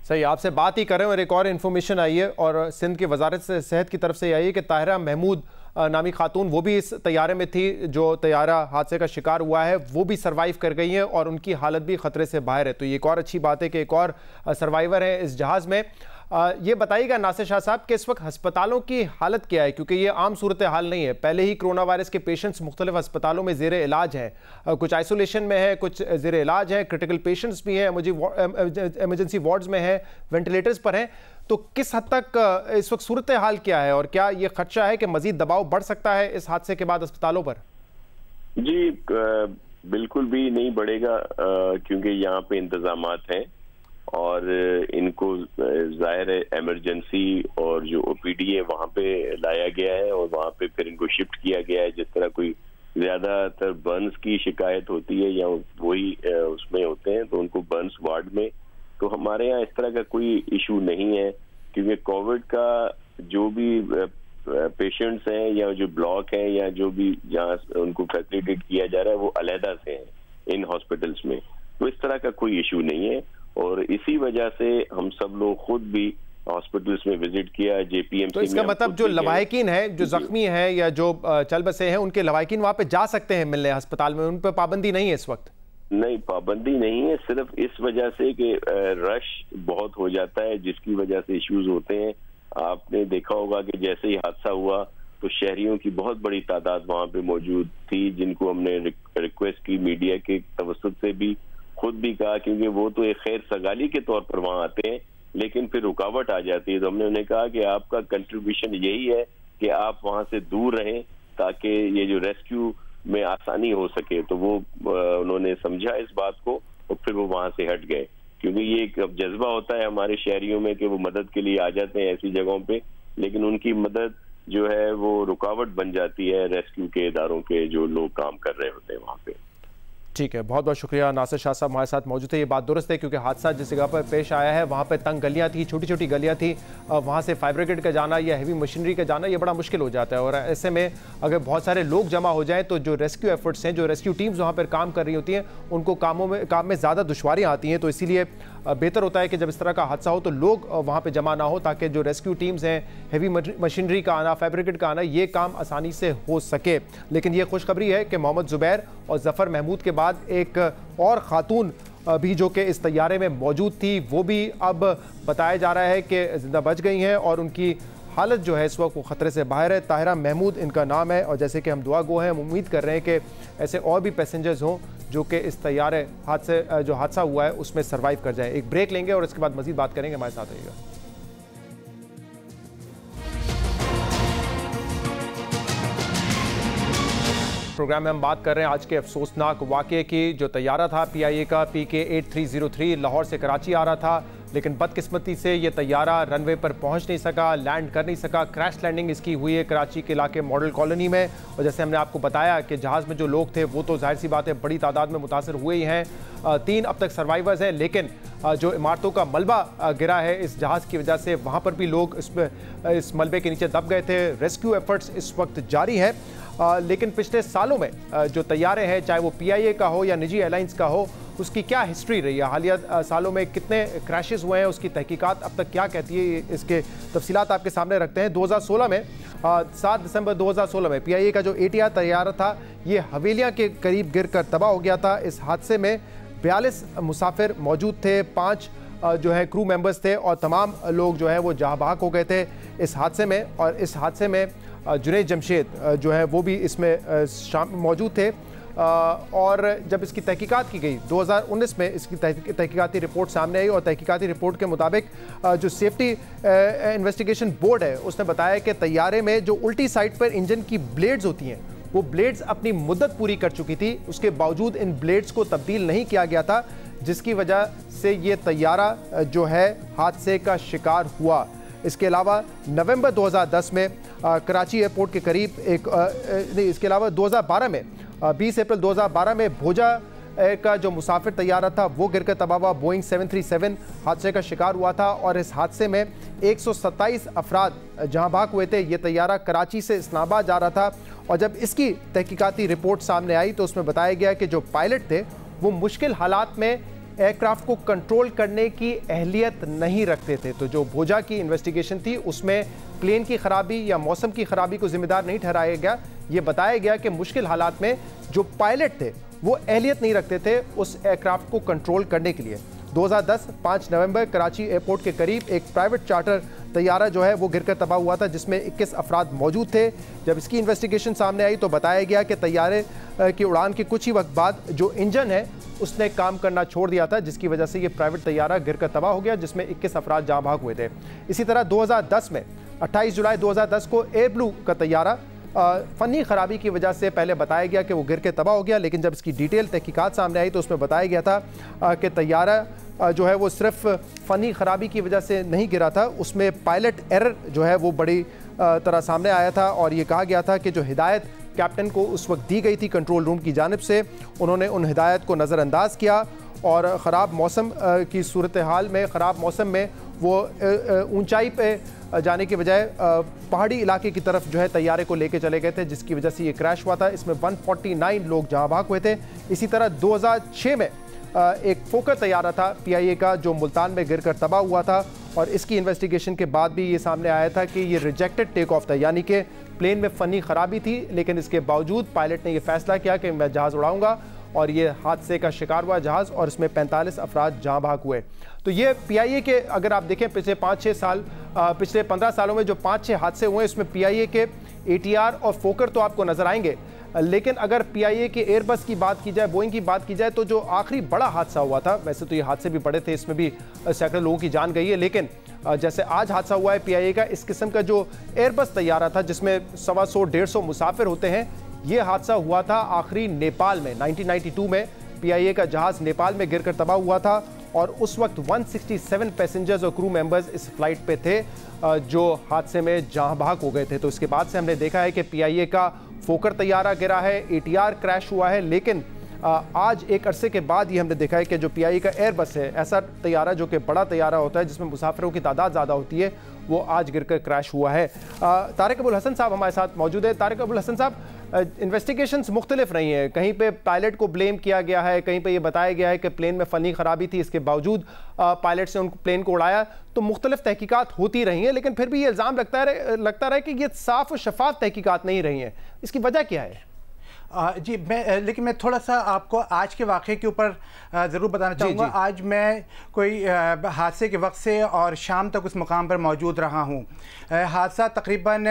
सही, आपसे बात ही कर रहे हैं और एक और इन्फॉर्मेशन आई है, और सिंध की वजारत सेहत की तरफ से आई है कि ताहिरा महमूद नामी खातून, वो भी इस तैयारे में थी जो तैयारा हादसे का शिकार हुआ है, वो भी सर्वाइव कर गई हैं और उनकी हालत भी खतरे से बाहर है। तो ये एक और अच्छी बात है कि एक और सर्वाइवर है इस जहाज़ में। ये बताइएगा नासिर शाह साहब कि इस वक्त अस्पतालों की हालत क्या है, क्योंकि ये आम सूरत हाल नहीं है। पहले ही कोरोना वायरस के पेशेंट्स मुख्तलिफ अस्पतालों में ज़ेर इलाज हैं, कुछ आइसोलेशन में है, कुछ ज़ेर इलाज हैं, क्रिटिकल पेशेंट्स भी हैं, एमरजेंसी वार्ड्स में हैं, वेंटिलेटर्स पर हैं। तो किस हद तक इस वक्त सूरत हाल क्या है, और क्या ये खदशा है कि मजीद दबाव बढ़ सकता है इस हादसे के बाद अस्पतालों पर? जी, बिल्कुल भी नहीं बढ़ेगा, क्योंकि यहाँ पे इंतजामात हैं और इनको जाहिर है इमरजेंसी और जो OPD है वहाँ पे लाया गया है और वहाँ पे फिर इनको शिफ्ट किया गया है। जिस तरह कोई ज्यादातर बर्न्स की शिकायत होती है या वही उसमें होते हैं तो उनको बर्न्स वार्ड में, तो हमारे यहाँ इस तरह का कोई इशू नहीं है, क्योंकि कोविड का जो भी पेशेंट्स हैं या जो ब्लॉक हैं या जो भी जहाँ उनको फैसिलिटेट किया जा रहा है वो अलहदा से हैं इन हॉस्पिटल्स में, तो इस तरह का कोई इशू नहीं है। और इसी वजह से हम सब लोग खुद भी हॉस्पिटल्स में विजिट किया, JPMC। तो इसका मतलब जो लवाहिकीन है, जो जख्मी है या जो चल बसे हैं, उनके लवाहिकीन वहां पे जा सकते हैं मिलने अस्पताल में, उन पर पाबंदी नहीं है इस वक्त? नहीं, पाबंदी नहीं है, सिर्फ इस वजह से कि रश बहुत हो जाता है जिसकी वजह से इश्यूज होते हैं। आपने देखा होगा कि जैसे ही हादसा हुआ तो शहरियों की बहुत बड़ी तादाद वहाँ पे मौजूद थी, जिनको हमने रिक्वेस्ट की मीडिया के तवस्सुल से भी, खुद भी कहा, क्योंकि वो तो एक खैर सगाली के तौर पर वहाँ आते हैं लेकिन फिर रुकावट आ जाती है। तो हमने उन्हें कहा कि आपका कंट्रीब्यूशन यही है कि आप वहाँ से दूर रहें ताकि ये जो रेस्क्यू में आसानी हो सके। तो वो उन्होंने समझा इस बात को और फिर वो वहाँ से हट गए, क्योंकि ये एक जज्बा होता है हमारे शहरियों में कि वो मदद के लिए आ जाते हैं ऐसी जगहों पे, लेकिन उनकी मदद जो है वो रुकावट बन जाती है रेस्क्यू के इदारों के जो लोग काम कर रहे होते हैं वहाँ पे। ठीक है, बहुत बहुत शुक्रिया। नासिर शाह साहब हमारे साथ मौजूद थे। ये बात दुरुस्त है क्योंकि हादसा जिस जगह पर पेश आया है वहाँ पर तंग गलियाँ थी, छोटी छोटी गलियाँ थी, वहाँ से फायर ब्रिगेड का जाना या हेवी मशीनरी का जाना ये बड़ा मुश्किल हो जाता है। और ऐसे में अगर बहुत सारे लोग जमा हो जाएँ तो जो रेस्क्यू एफर्ट्स हैं, जो रेस्क्यू टीम्स वहाँ पर काम कर रही होती हैं, उनको काम में ज़्यादा दुश्वारियाँ आती हैं। तो इसीलिए बेहतर होता है कि जब इस तरह का हादसा हो तो लोग वहाँ पे जमा ना हो, ताकि जो रेस्क्यू टीम्स हैं, हेवी मशीनरी का आना, फायर ब्रिगेड का आना, ये काम आसानी से हो सके। लेकिन ये खुशखबरी है कि मोहम्मद जुबैर और जफ़र महमूद के बाद एक और खातून भी जो कि इस तैयारे में मौजूद थी, वो भी अब बताया जा रहा है कि जिंदा बच गई हैं और उनकी हालत जो है इस वक्त वो ख़तरे से बाहर है। ताहिरा महमूद इनका नाम है और जैसे कि हम दुआ गो हैं, हम उम्मीद कर रहे हैं कि ऐसे और भी पैसेंजर्स हों जो कि इस तैयारे जो हादसा हुआ है उसमें सर्वाइव कर जाए। एक ब्रेक लेंगे और इसके बाद मज़ीद बात करेंगे। हमारे साथ रहिएगा। प्रोग्राम में हम बात कर रहे हैं आज के अफसोसनाक वाक़े की। जो तैयारा था PIA का PK 8303 लाहौर से कराची आ रहा था, लेकिन बदकिस्मती से ये तैयारा रनवे पर पहुंच नहीं सका, लैंड कर नहीं सका। क्रैश लैंडिंग इसकी हुई है कराची के इलाके मॉडल कॉलोनी में। और जैसे हमने आपको बताया कि जहाज़ में जो लोग थे वो तो जाहिर सी बात है बड़ी तादाद में मुतासर हुए ही हैं। 3 अब तक सर्वाइवर्स हैं, लेकिन जो इमारतों का मलबा गिरा है इस जहाज़ की वजह से, वहाँ पर भी लोग इस मलबे के नीचे दब गए थे। रेस्क्यू एफर्ट्स इस वक्त जारी हैं। लेकिन पिछले सालों में जो तैयारे हैं, चाहे वो PIA का हो या निजी एयरलाइंस का हो, उसकी क्या हिस्ट्री रही है, हालिया सालों में कितने क्रैशेस हुए हैं, उसकी तहकीकात अब तक क्या कहती है, इसके तफसीलात आपके सामने रखते हैं। 2016 में 7 दिसंबर 2016 में PIA का जो ATR तैयारा था ये हवेलियाँ के करीब गिरकर तबाह हो गया था। इस हादसे में 42 मुसाफिर मौजूद थे, 5 जो है क्रू मेंबर्स थे और तमाम लोग जो है वो जहाँ बहक हो गए थे इस हादसे में। और इस हादसे में जुनैद जमशेद जो है वो भी इसमें मौजूद थे। और जब इसकी तहकीकात की गई 2019 में इसकी तहकीकाती रिपोर्ट सामने आई और तहकीकाती रिपोर्ट के मुताबिक जो सेफ्टी इन्वेस्टिगेशन बोर्ड है उसने बताया कि तैयारे में जो उल्टी साइड पर इंजन की ब्लेड्स होती हैं वो ब्लेड्स अपनी मुद्दत पूरी कर चुकी थी, उसके बावजूद इन ब्लेड्स को तब्दील नहीं किया गया था, जिसकी वजह से ये तैयारा जो है हादसे का शिकार हुआ। इसके अलावा नवंबर 2010 में कराची एयरपोर्ट के करीब इसके अलावा 2012 में 20 अप्रैल 2012 में भोजा का जो मुसाफिर तैयारा था वो गिरकर तबाह हुआ। बोइंग 737 हादसे का शिकार हुआ था और इस हादसे में 127 अफराद जहां भाग हुए थे। ये तैयारा कराची से इस्लामाबाद जा रहा था और जब इसकी तहकीकाती रिपोर्ट सामने आई तो उसमें बताया गया कि जो पायलट थे वो मुश्किल हालात में एयरक्राफ्ट को कंट्रोल करने की अहलियत नहीं रखते थे। तो जो भोजा की इन्वेस्टिगेशन थी उसमें प्लेन की खराबी या मौसम की खराबी को जिम्मेदार नहीं ठहराया गया। ये बताया गया कि मुश्किल हालात में जो पायलट थे वो अहलियत नहीं रखते थे उस एयरक्राफ्ट को कंट्रोल करने के लिए। 2010 5 नवंबर कराची एयरपोर्ट के करीब एक प्राइवेट चार्टर तैयारा जो है वो गिरकर तबाह हुआ था, जिसमें 21 अफराद मौजूद थे। जब इसकी इन्वेस्टिगेशन सामने आई तो बताया गया कि तैयारे की उड़ान के कुछ ही वक्त बाद जो इंजन है उसने काम करना छोड़ दिया था, जिसकी वजह से ये प्राइवेट तैयारा गिरकर तबाह हो गया, जिसमें 21 अफराद जहाँ भाग हुए थे। इसी तरह 2010 में 28 जुलाई 2010 को एयर ब्लू का तैयारा फ़नी ख़राबी की वजह से पहले बताया गया कि वो गिर के तबाह हो गया, लेकिन जब इसकी डिटेल तहकीकात सामने आई तो उसमें बताया गया था कि तैयारा जो है वो सिर्फ फ़नी ख़राबी की वजह से नहीं गिरा था, उसमें पायलट एरर जो है वो बड़ी तरह सामने आया था। और ये कहा गया था कि जो हिदायत कैप्टन को उस वक्त दी गई थी कंट्रोल रूम की जानिब से, उन्होंने उन हिदायत को नज़रअंदाज किया और ख़राब मौसम की सूरत हाल में, ख़राब मौसम में वो ऊंचाई पे जाने के बजाय पहाड़ी इलाके की तरफ जो है तैयारे को लेके चले गए थे, जिसकी वजह से ये क्रैश हुआ था। इसमें 149 लोग जहाँ भाग हुए थे। इसी तरह 2006 में एक फोकर तैयारा था PIA का जो मुल्तान में गिरकर तबाह हुआ था और इसकी इन्वेस्टिगेशन के बाद भी ये सामने आया था कि ये रिजेक्टेड टेक ऑफ था, यानी कि प्लेन में फ़नी ख़राबी थी, लेकिन इसके बावजूद पायलट ने यह फैसला किया कि मैं जहाज़ उड़ाऊंगा और ये हादसे का शिकार हुआ जहाज़ और इसमें 45 अफराद जहाँ भाग हुए। तो ये PIA के अगर आप देखें पिछले 5-6 साल, पिछले 15 सालों में जो 5-6 हादसे हुए इसमें PIA के ATR और फोकर तो आपको नज़र आएंगे, लेकिन अगर PIA के एयरबस की बात की जाए, बोइंग की बात की जाए, तो जो आखिरी बड़ा हादसा हुआ था, वैसे तो ये हादसे भी बड़े थे, इसमें भी सैकड़ों लोगों की जान गई है, लेकिन जैसे आज हादसा हुआ है PIA का, इस किस्म का जो एयरबस तैयारा था जिसमें 125-150 मुसाफिर होते हैं, ये हादसा हुआ था आखिरी नेपाल में 1992 में। PIA का जहाज़ नेपाल में गिरकर तबाह हुआ था और उस वक्त 167 पैसेंजर्स और क्रू मेंबर्स इस फ्लाइट पे थे जो हादसे में जहाँ भाग हो गए थे। तो इसके बाद से हमने देखा है कि PIA का फोकर तैयारा गिरा है, ATR क्रैश हुआ है, लेकिन आज एक अरसे के बाद ये हमने देखा है कि जो PIE का एयरबस है, ऐसा तैयारा जो कि बड़ा तैयारा होता है जिसमें मुसाफिरों की तादाद ज़्यादा होती है, वो आज गिरकर क्रैश हुआ है। तारिक अबुल हसन साहब हमारे साथ मौजूद है। तारिक अबुल हसन साहब, इन्वेस्टिगेशंस मुख्तलिफ रही हैं, कहीं पे पायलट को ब्लेम किया गया है, कहीं पे ये बताया गया है कि प्लेन में फ़नी ख़राबी थी, इसके बावजूद पायलट से उन प्लेन को उड़ाया। तो मुख्तलिफ तहकीकात होती रही हैं, लेकिन फिर भी ये इल्ज़ाम लगता रहा है कि ये साफ़ और शफाफ तहकीकात नहीं रही हैं। इसकी वजह क्या है? जी, लेकिन मैं थोड़ा सा आपको आज के वाक़े के ऊपर ज़रूर बताना चाहूँगा। आज मैं कोई हादसे के वक्त से और शाम तक उस मुकाम पर मौजूद रहा हूँ। हादसा तकरीबन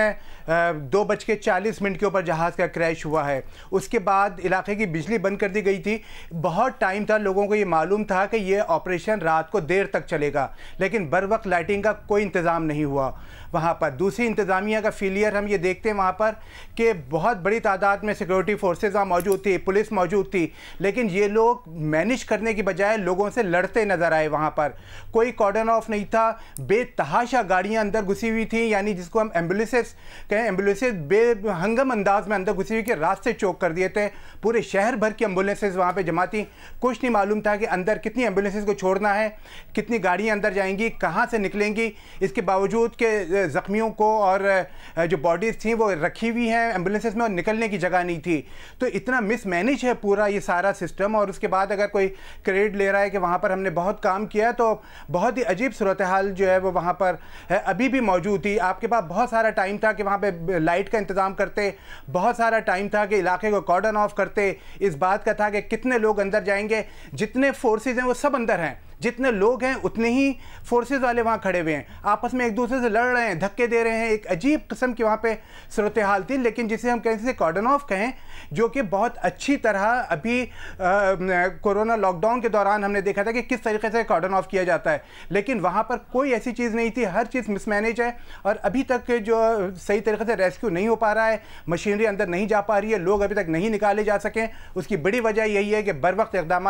2:40 के ऊपर जहाज़ का क्रैश हुआ है। उसके बाद इलाके की बिजली बंद कर दी गई थी। बहुत टाइम था, लोगों को ये मालूम था कि ये ऑपरेशन रात को देर तक चलेगा, लेकिन बर वक्त लाइटिंग का कोई इंतज़ाम नहीं हुआ वहाँ पर। दूसरी इंतज़ामिया का फेलियर हम ये देखते हैं वहाँ पर कि बहुत बड़ी तादाद में सिक्योरिटी फोर्सेस वहाँ मौजूद थी, पुलिस मौजूद थी, लेकिन ये लोग मैनेज करने की बजाय लोगों से लड़ते नज़र आए। वहाँ पर कोई कॉर्डन ऑफ नहीं था, बेतहाशा गाड़ियाँ अंदर घुसी हुई थी, यानी जिसको हम एम्बुलेंसेस कहें, एम्बुलेंसेस बेहंगम अंदाज में अंदर घुसी हुई के रास्ते चौक कर दिए थे। पूरे शहर भर की एम्बुलेंसेस वहाँ पर जमा थी। कुछ नहीं मालूम था कि अंदर कितनी एम्बुलेंसेस को छोड़ना है, कितनी गाड़ियाँ अंदर जाएंगी, कहाँ से निकलेंगी। इसके बावजूद के ज़ख्मियों को और जो बॉडीज़ थी वो रखी हुई हैं एम्बुलेंसेस में और निकलने की जगह नहीं थी। तो इतना मिसमैनेज है पूरा ये सारा सिस्टम। और उसके बाद अगर कोई क्रेडिट ले रहा है कि वहाँ पर हमने बहुत काम किया, तो बहुत ही अजीब सूरत हाल जो है वो वहाँ पर है, अभी भी मौजूद थी। आपके पास बहुत सारा टाइम था कि वहाँ पे लाइट का इंतज़ाम करते, बहुत सारा टाइम था कि इलाके को कॉर्डन ऑफ करते। इस बात का था कि कितने लोग अंदर जाएंगे, जितने फोर्सेज हैं वो सब अंदर हैं, जितने लोग हैं उतने ही फोर्सेस वाले वहाँ खड़े हुए हैं, आपस में एक दूसरे से लड़ रहे हैं, धक्के दे रहे हैं। एक अजीब किस्म की वहाँ पे सूरत हाल थी, लेकिन जिसे हम कैसे कॉर्डन ऑफ कहें, जो कि बहुत अच्छी तरह अभी कोरोना लॉकडाउन के दौरान हमने देखा था कि किस तरीके से कॉर्डन ऑफ किया जाता है, लेकिन वहाँ पर कोई ऐसी चीज़ नहीं थी। हर चीज़ मिसमैनेज है और अभी तक जो सही तरीके से रेस्क्यू नहीं हो पा रहा है, मशीनरी अंदर नहीं जा पा रही है, लोग अभी तक नहीं निकाले जा सकें। उसकी बड़ी वजह यही है कि बर वक्त इक़दाम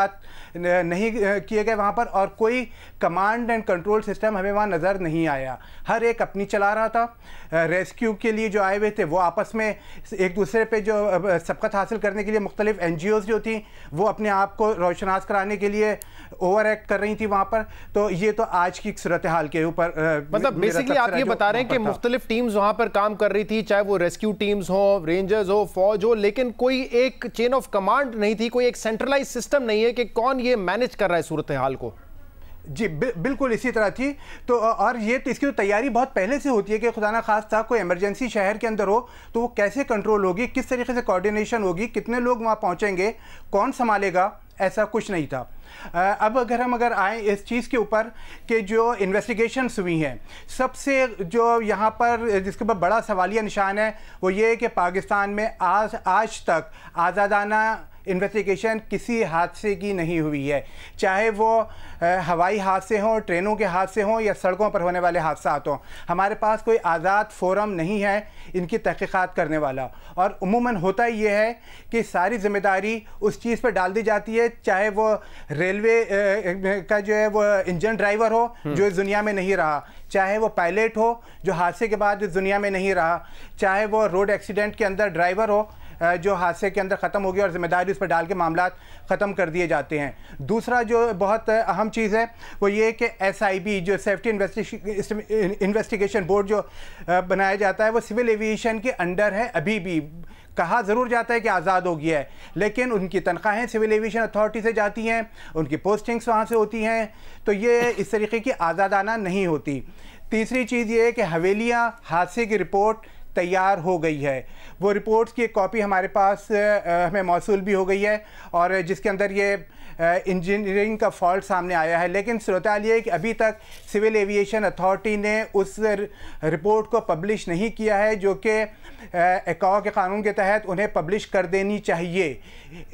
नहीं किए गए वहाँ पर, और कोई कमांड एंड कंट्रोल सिस्टम हमें वहाँ नज़र नहीं आया। हर एक अपनी चला रहा था। रेस्क्यू के लिए जो आए हुए थे वो आपस में एक दूसरे पे जो सबकत हासिल करने के लिए मुख्तलिफ NGOs जो थी वो अपने आप को रोशनास कराने के लिए ओवर एक्ट कर रही थी वहाँ पर। तो ये तो आज की सूरत हाल के ऊपर मतलब बेसिकली आप ये बता रहे हैं कि मुख्तलिफ टीम्स वहाँ पर काम कर रही थी, चाहे वो रेस्क्यू टीम्स हो, रेंजर्स हो, फौज हो, लेकिन कोई एक चेन ऑफ कमांड नहीं थी, कोई एक सेंट्रलाइज सिस्टम नहीं है कि कौन ये मैनेज कर रहा है सूरत हाल को। जी बिल्कुल इसी तरह थी। तो और ये तो इसकी तो तैयारी बहुत पहले से होती है कि खुदा ना खास्ता कोई इमरजेंसी शहर के अंदर हो तो वो कैसे कंट्रोल होगी, किस तरीके से कोऑर्डिनेशन होगी, कितने लोग वहाँ पहुँचेंगे, कौन संभालेगा, ऐसा कुछ नहीं था। अब अगर आए इस चीज़ के ऊपर कि जो इन्वेस्टिगेशंस हुई हैं, सबसे जो यहाँ पर जिसके ऊपर बड़ा सवालिया निशान है वो ये है कि पाकिस्तान में आज तक आज़ादाना इन्वेस्टिगेशन किसी हादसे की नहीं हुई है, चाहे वो हवाई हादसे हों, ट्रेनों के हादसे हों या सड़कों पर होने वाले हादसा हों। हमारे पास कोई आज़ाद फोरम नहीं है इनकी तहकीकात करने वाला, और उमूमन होता ये है कि सारी जिम्मेदारी उस चीज़ पर डाल दी जाती है, चाहे वो रेलवे का जो है वो इंजन ड्राइवर हो जो इस दुनिया में नहीं रहा, चाहे वो पायलट हो जो हादसे के बाद इस दुनिया में नहीं रहा, चाहे वो रोड एक्सीडेंट के अंदर ड्राइवर हो जो हादसे के अंदर ख़त्म हो गया और ज़िम्मेदारी उस पर डाल के मामला ख़त्म कर दिए जाते हैं। दूसरा जो बहुत अहम चीज़ है वो ये कि SIB जो सेफ्टी इन्वेस्टिगेशन बोर्ड जो बनाया जाता है वो सिविल एविएशन के अंडर है। अभी भी कहा ज़रूर जाता है कि आज़ाद हो गया है, लेकिन उनकी तनख्वाहें सिविल एविएशन अथॉरिटी से जाती हैं, उनकी पोस्टिंग्स वहाँ से होती हैं, तो ये इस तरीके की आज़ादाना नहीं होती। तीसरी चीज़ ये है कि हवेलियाँ हादसे की रिपोर्ट तैयार हो गई है, वो रिपोर्ट्स की एक कॉपी हमारे पास हमें मौसूल भी हो गई है और जिसके अंदर ये इंजीनियरिंग का फॉल्ट सामने आया है। लेकिन सूरत हाल ये है कि अभी तक सिविल एविएशन अथॉरिटी ने उस रिपोर्ट को पब्लिश नहीं किया है, जो कि एकाओ के कानून के तहत उन्हें पब्लिश कर देनी चाहिए।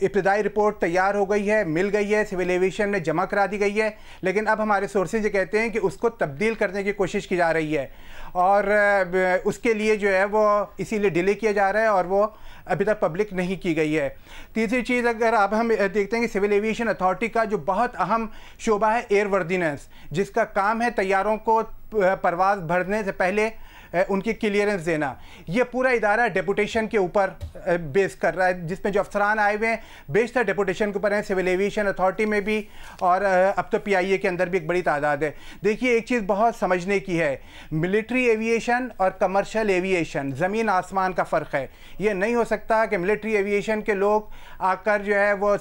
इब्तदाई रिपोर्ट तैयार हो गई है, मिल गई है, सिविल एविएशन में जमा करा दी गई है, लेकिन अब हमारे सोर्सेज ये कहते हैं कि उसको तब्दील करने की कोशिश की जा रही है और उसके लिए जो है वो इसीलिए डिले किया जा रहा है और वो अभी तक पब्लिक नहीं की गई है। तीसरी चीज़ अगर अब हम देखते हैं कि सिविल एविएशन अथॉरिटी का जो बहुत अहम शोबा है एयरवर्दीनेस, जिसका काम है तैयारों को परवाज़ भरने से पहले उनकी क्लियरेंस देना, ये पूरा इदारा डेपुटेशन के ऊपर बेस कर रहा है, जिसमें जो अफसरान आए हुए हैं बेशतर डेपुटेशन के ऊपर हैं, सिविल एविएशन अथॉरिटी में भी और अब तो PIA के अंदर भी एक बड़ी तादाद है। देखिए एक चीज़ बहुत समझने की है, मिलिट्री एविएशन और कमर्शियल एविएशन ज़मीन आसमान का फ़र्क है। ये नहीं हो सकता कि मिलिट्री एविएशन के लोग आकर जो है वो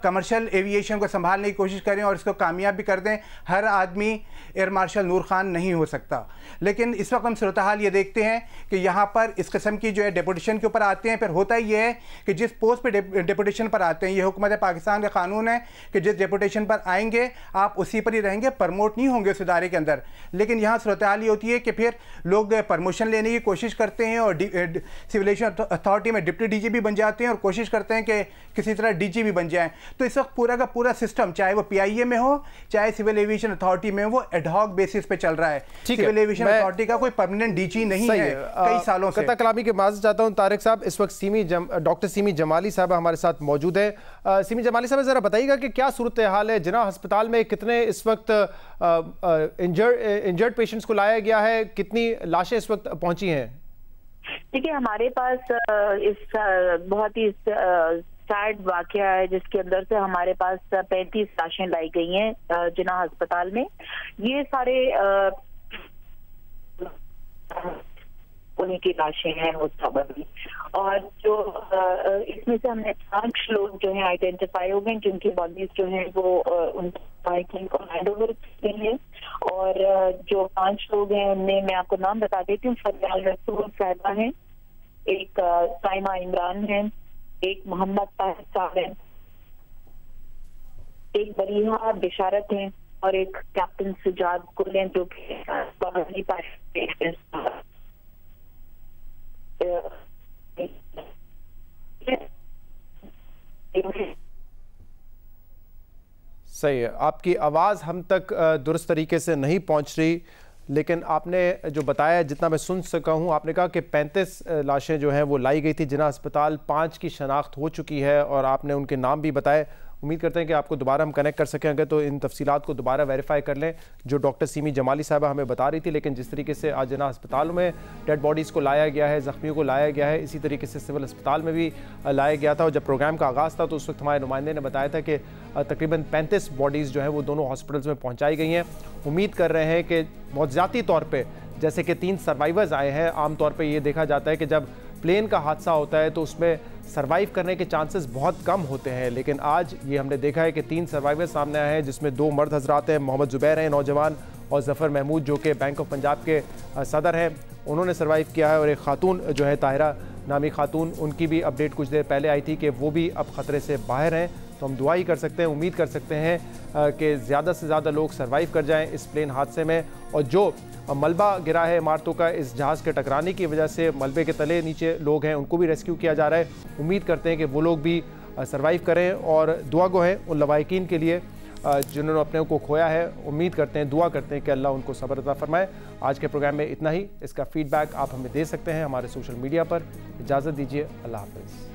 कमर्शियल एविएशन को संभालने की कोशिश करें और इसको कामयाब भी कर दें। हर आदमी एयर मार्शल नूर खान नहीं हो सकता। लेकिन इस वक्त हम सूरत हाल ये देखते हैं कि यहाँ पर इस किस्म की जो है डेपुटेशन के ऊपर आते हैं, फिर होता ही है कि जिस पोस्ट पे डेपुटेशन पर आते हैं, ये हुकूमत पाकिस्तान का कानून है कि जिस डेपुटेशन पर आएंगे आप उसी पर ही रहेंगे, प्रमोट नहीं होंगे उस इदारे के अंदर। लेकिन यहाँ सूरत हाल ये होती है कि फिर लोग प्रमोशन लेने की कोशिश करते हैं और सिविल एविएशन अथॉरिटी में डिप्टी DG भी बन जाते हैं और कोशिश करते हैं कि किसी तरह DG भी बन जाएं। तो इस वक्त पूरा का पूरा सिस्टम, चाहे वो PIA में हो चाहे सिविल एविएशन अथॉरिटी में, वो एडहॉक बेसिस पे चल रहा है। सिविल एविएशन अथॉरिटी का कोई परमानेंट DG नहीं है कई सालों से। कता कलामी के माज़ चाहता हूं तारिक साहब, इस वक्त डॉक्टर सीमी जमाली साहब हमारे साथ मौजूद है। सीमी जमाली साहब जरा बताइएगा कि क्या सूरत हाल है, जिना अस्पताल में कितने इस वक्त इंजर्ड पेशेंट्स को लाया गया है, कितनी लाशें इस वक्त पहुंची हैं? देखिए हमारे पास इस बहुत ही सैड वाकया है जिसके अंदर से हमारे पास 35 लाशें लाई गई हैं जिना अस्पताल में। ये सारे उन्हीं की लाशें हैं मुस्तबली, और जो इसमें से हमने 5 लोग जो हैं आइडेंटिफाई हो गए जिनकी बॉडीज जो हैं वो उनकी हैंड ओवर की हैं। और जो 5 लोग हैं उनमें मैं आपको नाम बता देती हूँ। फरियाल रसूल साहिबा हैं, एक साइमा इमरान है, एक मोहम्मद ताहिर साहब है, एक बरीहा बिशारत है और एक कैप्टन सुजाद गुल हैं जो कि बाहरी सही है। आपकी आवाज़ हम तक दुरुस्त तरीके से नहीं पहुंच रही, लेकिन आपने जो बताया जितना मैं सुन सका हूँ, आपने कहा कि 35 लाशें जो हैं वो लाई गई थी जिना अस्पताल, 5 की शनाख्त हो चुकी है और आपने उनके नाम भी बताए। उम्मीद करते हैं कि आपको दोबारा हम कनेक्ट कर सकेंगे तो इन तफसीलात को दोबारा वेरीफाई कर लें जो डॉक्टर सीमी जमाली साहबा हमें बता रही थी। लेकिन जिस तरीके से आज जिना अस्पतालों में डेड बॉडीज़ को लाया गया है, ज़ख्मियों को लाया गया है, इसी तरीके से सिविल अस्पताल में भी लाया गया था। और जब प्रोग्राम का आगाज़ था तो उस वक्त हमारे नुमाइंदे ने बताया था कि तकरीबन 35 बॉडीज़ जो हैं वो दोनों हॉस्पिटल्स में पहुँचाई गई हैं। उम्मीद कर रहे हैं कि बहुत ज़्यादा तौर पर जैसे कि 3 सर्वाइवर्स आए हैं। आमतौर पर ये देखा जाता है कि जब प्लेन का हादसा होता है तो उसमें सर्वाइव करने के चांसेस बहुत कम होते हैं, लेकिन आज ये हमने देखा है कि 3 सर्वाइवर सामने आए हैं जिसमें 2 मर्द हजरात हैं। मोहम्मद जुबैर हैं नौजवान, और ज़फ़र महमूद जो कि बैंक ऑफ पंजाब के सदर हैं, उन्होंने सर्वाइव किया है। और एक खातून जो है ताहिरा नामी खातून, उनकी भी अपडेट कुछ देर पहले आई थी कि वो भी अब ख़तरे से बाहर हैं। तो हम दुआ ही कर सकते हैं, उम्मीद कर सकते हैं कि ज़्यादा से ज़्यादा लोग सर्वाइव कर जाएँ इस प्लेन हादसे में। और जो मलबा गिरा है इमारतों का इस जहाज़ के टकराने की वजह से, मलबे के तले नीचे लोग हैं, उनको भी रेस्क्यू किया जा रहा है। उम्मीद करते हैं कि वो लोग भी सर्वाइव करें और दुआ गो हैं उन लवाहिकीन के लिए जिन्होंने अपने को खोया है। उम्मीद करते हैं, दुआ करते हैं कि अल्लाह उनको सब्र अता फरमाए। आज के प्रोग्राम में इतना ही। इसका फीडबैक आप हमें दे सकते हैं हमारे सोशल मीडिया पर। इजाज़त दीजिए, अल्लाह हाफ़िज़।